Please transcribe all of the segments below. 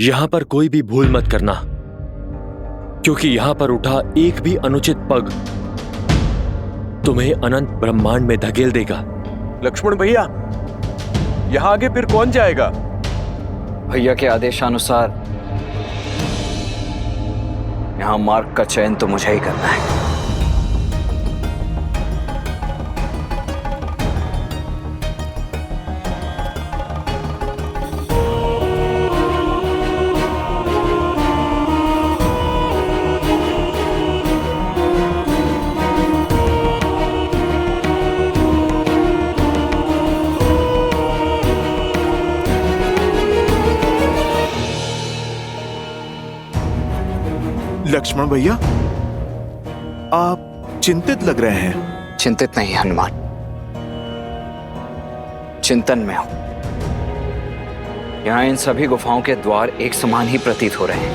यहां पर कोई भी भूल मत करना, क्योंकि यहां पर उठा एक भी अनुचित पग तुम्हें अनंत ब्रह्मांड में धकेल देगा। लक्ष्मण भैया, यहाँ आगे फिर कौन जाएगा? भैया के आदेशानुसार यहाँ मार्ग का चयन तो मुझे ही करना है। लक्ष्मण भैया, आप चिंतित लग रहे हैं। चिंतित नहीं हनुमान, चिंतन में हूं। यहां इन सभी गुफाओं के द्वार एक समान ही प्रतीत हो रहे हैं।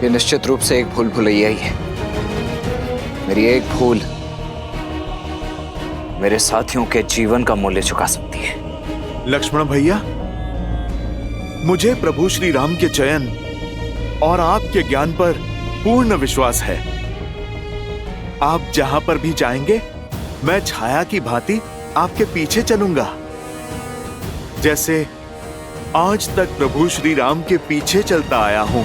ये निश्चित रूप से एक भूल भुलैया ही है। मेरी एक भूल मेरे साथियों के जीवन का मूल्य चुका सकती है। लक्ष्मण भैया, मुझे प्रभु श्री राम के चयन और आपके ज्ञान पर पूर्ण विश्वास है। आप जहां पर भी जाएंगे, मैं छाया की भांति आपके पीछे चलूंगा, जैसे आज तक प्रभु श्री राम के पीछे चलता आया हूं।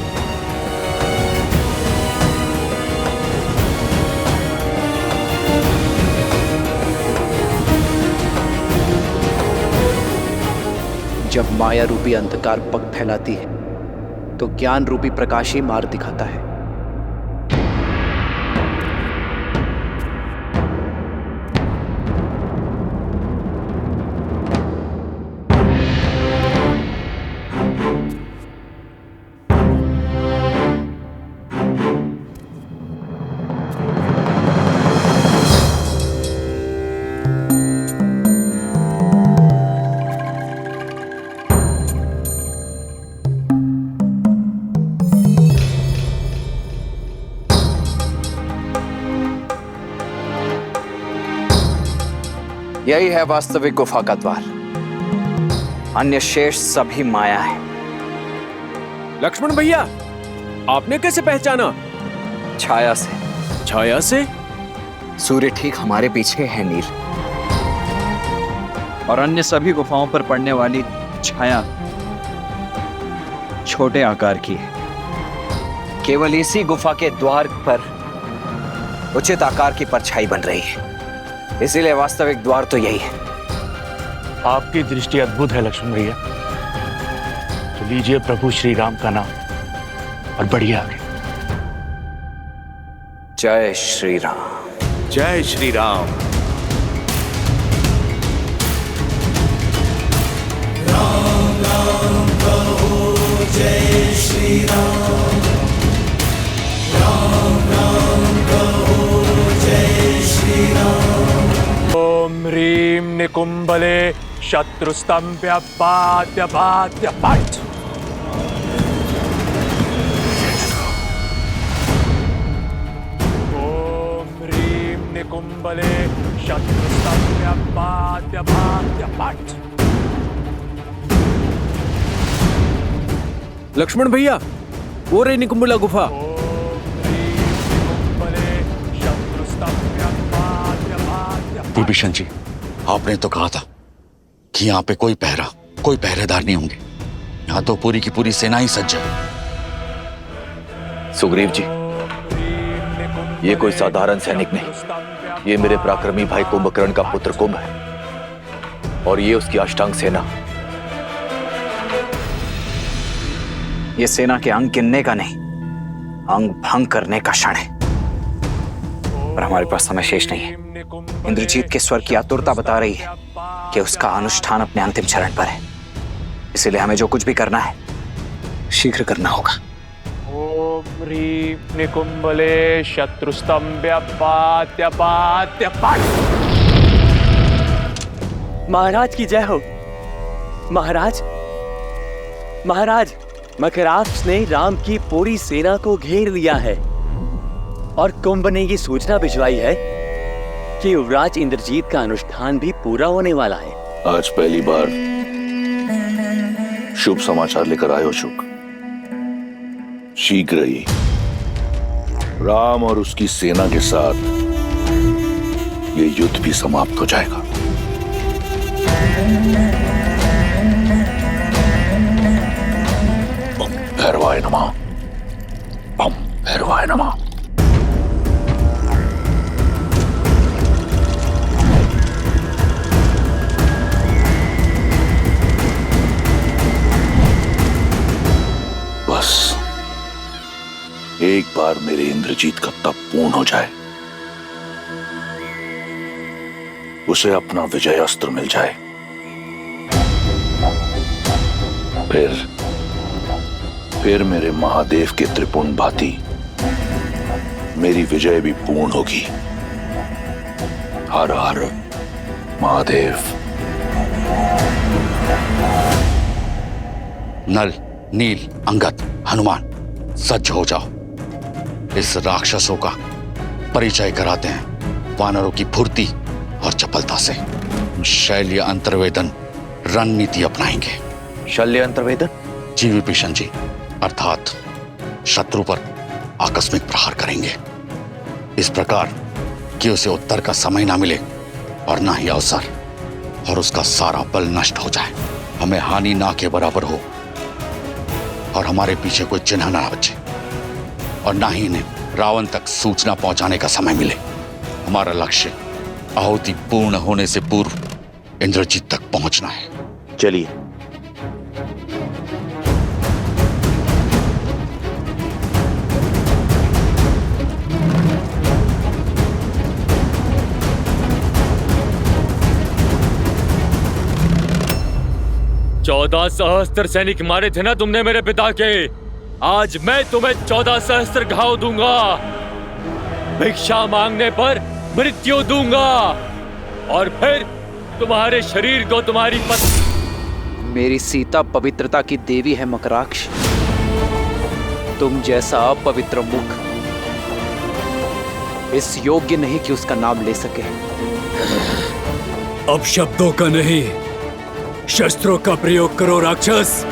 जब माया रूपी अंधकार पग फैलाती है तो ज्ञान रूपी प्रकाश ही मार्ग दिखाता है। यही है वास्तविक गुफा का द्वार, अन्य शेष सभी माया है। लक्ष्मण भैया, आपने कैसे पहचाना? छाया से। छाया से? सूर्य ठीक हमारे पीछे है नील, और अन्य सभी गुफाओं पर पड़ने वाली छाया छोटे आकार की है। केवल इसी गुफा के द्वार पर उचित आकार की परछाई बन रही है, इसीलिए वास्तविक द्वार तो यही है। आपकी दृष्टि अद्भुत है लक्ष्मण भैया। तो लीजिए प्रभु श्री राम का नाम और बढ़िए आगे। जय श्री राम। जय श्री राम। राम राम कहो जय श्री राम। राम राम कहो जय श्री राम। ओम ह्रीं निकुंभले शत्रुस्तंभ्य बाध्य बाध्य पट। ओम ह्रीं निकुंभले शत्रुस्तंभ्य बाध्य बाध्य पट। लक्ष्मण भैया, वो रे निकुंभला गुफा। विभीषण जी, आपने तो कहा था कि यहाँ पे कोई पहरेदार नहीं होंगे। यहाँ तो पूरी की पूरी सेना ही सज्ज है। सुग्रीव जी, ये कोई साधारण सैनिक नहीं, ये मेरे पराक्रमी भाई कुंभकर्ण का पुत्र कुंभ है, और ये उसकी अष्टांग सेना। ये सेना के अंग गिनने का नहीं, अंग भंग करने का क्षण है, पर हमारे पास समय शेष नहीं है। इंद्रजीत के स्वर की आतुरता बता रही है कि उसका अनुष्ठान अपने अंतिम चरण पर है, इसीलिए हमें जो कुछ भी करना है शीघ्र करना होगा। ओम ह्रीं निकुंभले शत्रुस्तंभ्य बाध्य बाध्य पट। महाराज की जय हो। महाराज, महाराज, मकराक्ष ने राम की पूरी सेना को घेर लिया है और कुंभ ने ये सूचना भिजवाई है कि युवराज इंद्रजीत का अनुष्ठान भी पूरा होने वाला है। आज पहली बार शुभ समाचार लेकर आए हो शुक। शीघ्र ही राम और उसकी सेना के साथ ये युद्ध भी समाप्त हो जाएगा। ओम भैरवाय नमः, ओम भैरवाय नमः। बस एक बार मेरे इंद्रजीत का तप पूर्ण हो जाए, उसे अपना विजय अस्त्र मिल जाए, फिर मेरे महादेव के त्रिपुंड भांति मेरी विजय भी पूर्ण होगी। हर हर महादेव। नल, नील, अंगद, हनुमान, सज्ज हो जाओ। इस राक्षसों का परिचय कराते हैं वानरों की फुर्ती और चपलता से। शैल्य अंतर्वेदन रणनीति अपनाएंगे। शल्य अंतर्वेदन? जी विभीषण जी, अर्थात शत्रु पर आकस्मिक प्रहार करेंगे, इस प्रकार कि उसे उत्तर का समय ना मिले और ना ही अवसर, और उसका सारा बल नष्ट हो जाए, हमें हानि ना के बराबर हो और हमारे पीछे कोई चिन्ह ना बचे, और ना ही इन्हें रावण तक सूचना पहुंचाने का समय मिले। हमारा लक्ष्य आहुति पूर्ण होने से पूर्व इंद्रजीत तक पहुंचना है। चलिए। चौदह सहस्त्र सैनिक मारे थे ना तुमने मेरे पिता के। आज मैं तुम्हें 14 सहस्त्र घाव दूंगा। भिक्षा मांगने पर मृत्यु दूंगा, और फिर तुम्हारे शरीर को तुम्हारी पत्नी। मेरी सीता पवित्रता की देवी है मकराक्ष। तुम जैसा अपवित्र मुख इस योग्य नहीं कि उसका नाम ले सके। अब शब्दों का नहीं, शस्त्रों का प्रयोग करो राक्षस।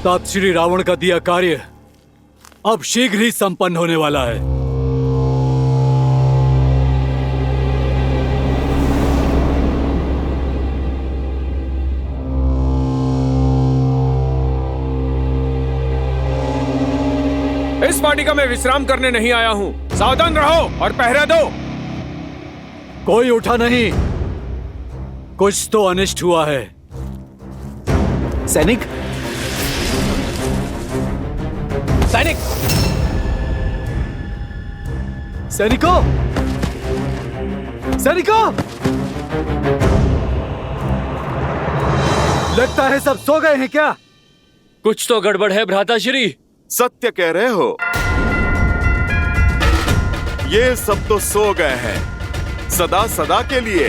तात श्री रावण का दिया कार्य अब शीघ्र ही संपन्न होने वाला है। इस वाटिका में विश्राम करने नहीं आया हूँ। सावधान रहो और पहरा दो। कोई उठा नहीं, कुछ तो अनिष्ट हुआ है। सैनिक, सैनिक, सैनिकों, सैनिकों! लगता है सब सो गए हैं क्या? कुछ तो गड़बड़ है भ्राताश्री। सत्य कह रहे हो, ये सब तो सो गए हैं सदा सदा के लिए।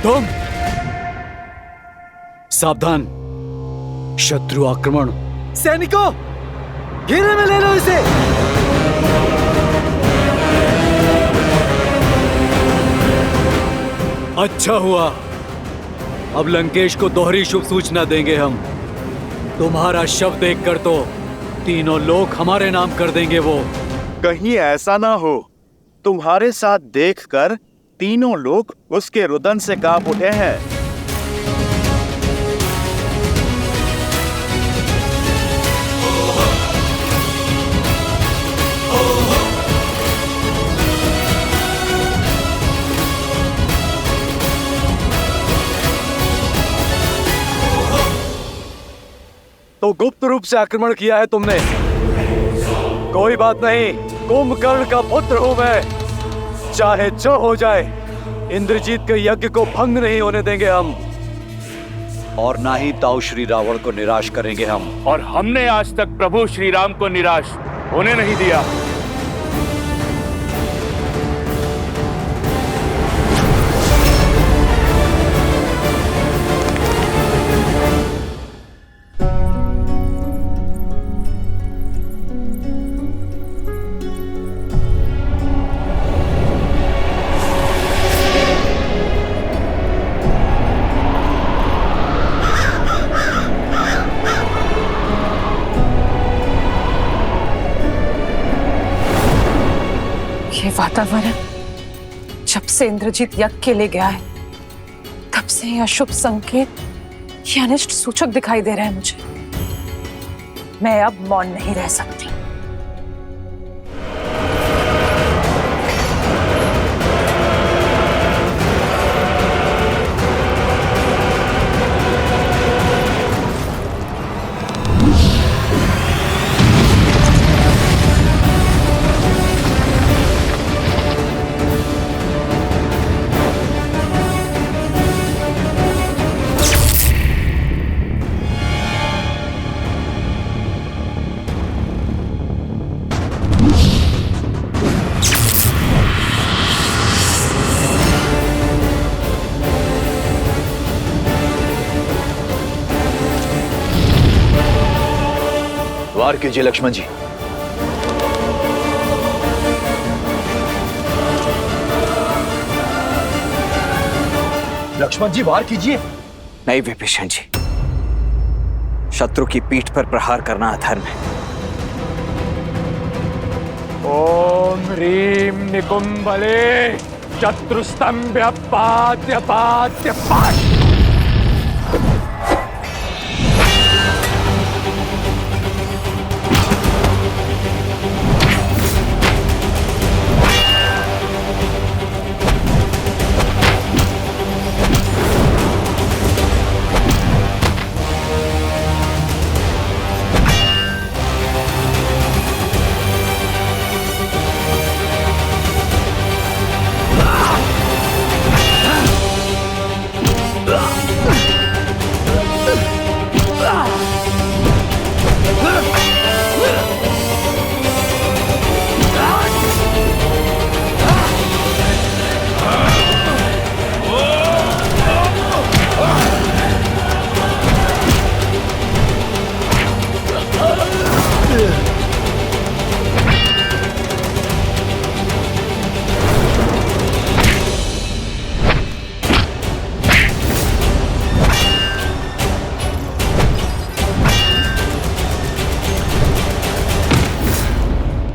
तुम सावधान, शत्रु आक्रमण। सैनिकों, घेरे में ले लो इसे। अच्छा हुआ, अब लंकेश को दोहरी शुभ सूचना देंगे हम। तुम्हारा शव देखकर तो तीनों लोग हमारे नाम कर देंगे। वो कहीं ऐसा ना हो तुम्हारे साथ देखकर तीनों लोग उसके रुदन से कांप उठे हैं। तो गुप्त रूप से आक्रमण किया है तुमने। कोई बात नहीं, कुंभकर्ण का पुत्र हूं मैं। चाहे जो हो जाए, इंद्रजीत के यज्ञ को भंग नहीं होने देंगे हम, और ना ही ताऊ श्री रावण को निराश करेंगे हम। और हमने आज तक प्रभु श्री राम को निराश होने नहीं दिया। ये वातावरण जब से इंद्रजीत यज्ञ के लिए गया है, तब से ये अशुभ संकेत, ये अनिष्ट सूचक दिखाई दे रहा है मुझे। मैं अब मौन नहीं रह सकती। वार कीजिए लक्ष्मण जी। लक्ष्मण जी वार कीजिए। नहीं विभीषण जी, शत्रु की पीठ पर प्रहार करना अधर्म है। ओम ह्रीम निकुंभले शत्रुस्तंभ्य पात्य पात्य पात्।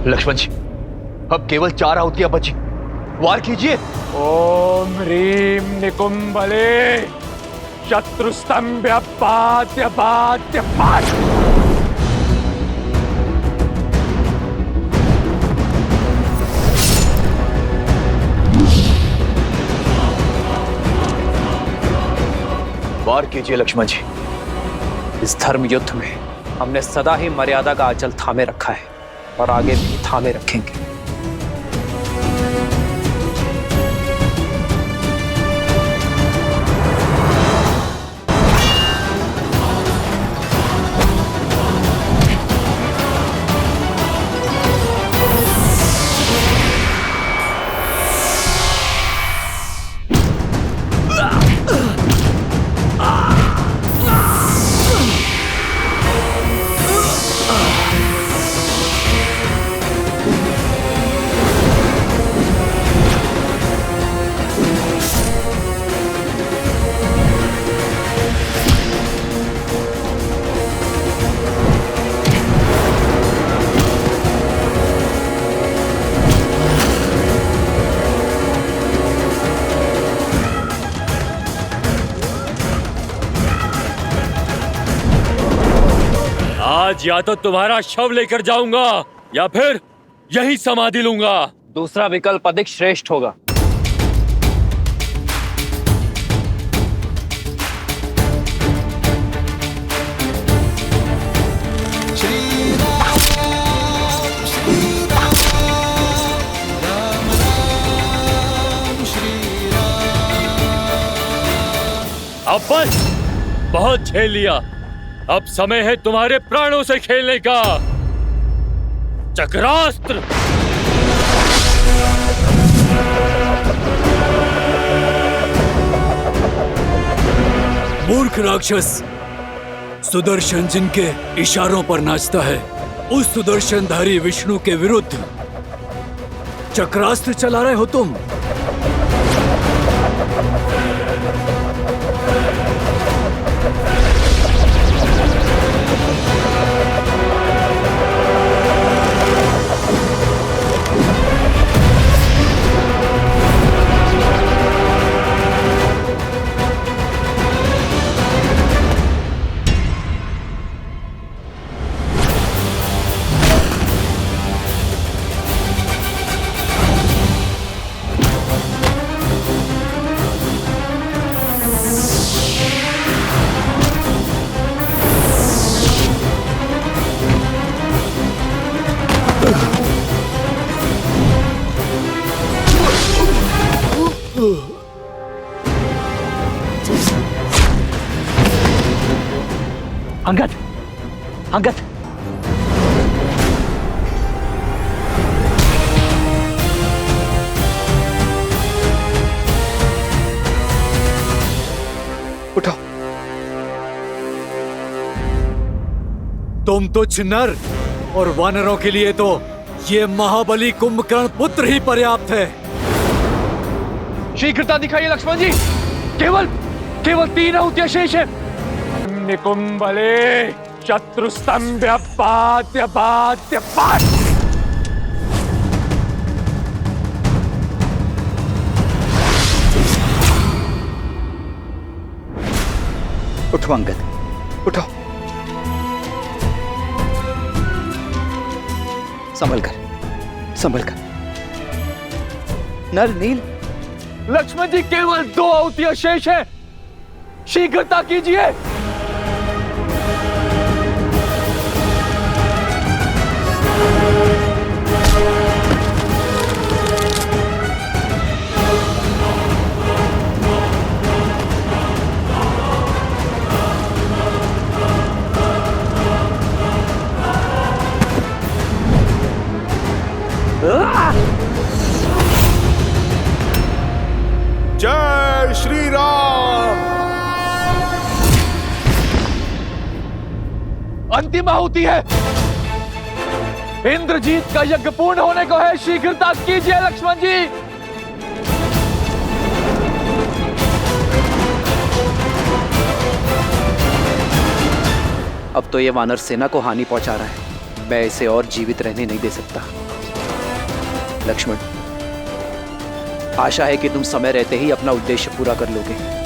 लक्ष्मण जी, अब केवल 4 आहुतियां बची, वार कीजिए। ओम ह्रीम निकुंभले शत्रुस्तंभ्य पात्य पात्य पाठ। वार कीजिए लक्ष्मण जी। इस धर्म युद्ध में हमने सदा ही मर्यादा का आंचल थामे रखा है और आगे भी थामे रखेंगे। आज या तो तुम्हारा शव लेकर जाऊंगा या फिर यही समाधि लूंगा। दूसरा विकल्प अधिक श्रेष्ठ होगा। अब बस, बहुत झेल लिया। अब समय है तुम्हारे प्राणों से खेलने का। चक्रास्त्र। मूर्ख राक्षस, सुदर्शन जिनके इशारों पर नाचता है, उस सुदर्शनधारी विष्णु के विरुद्ध चक्रास्त्र चला रहे हो तुम। अंगद, अंगद, उठो। तुम तुच्छ नर और वानरों के लिए तो ये महाबली कुंभकर्ण पुत्र ही पर्याप्त है। शीघ्रता दिखाइए लक्ष्मण जी। केवल 3 आहुतियां शेष है। निकुंभले शत्रुस्तंभ्य पात्य पात्य पाठ। उठो अंगद, उठो। संभल कर, संभल कर। नर नील। लक्ष्मण जी, केवल 2 आहुतियां शेष है। शीघ्रता कीजिए। जय श्री राम। अंतिम आहुति है। इंद्रजीत का यज्ञ पूर्ण होने को है। शीघ्रता कीजिए लक्ष्मण जी। अब तो ये वानर सेना को हानि पहुंचा रहा है। मैं इसे और जीवित रहने नहीं दे सकता। लक्ष्मण, आशा है कि तुम समय रहते ही अपना उद्देश्य पूरा कर लोगे।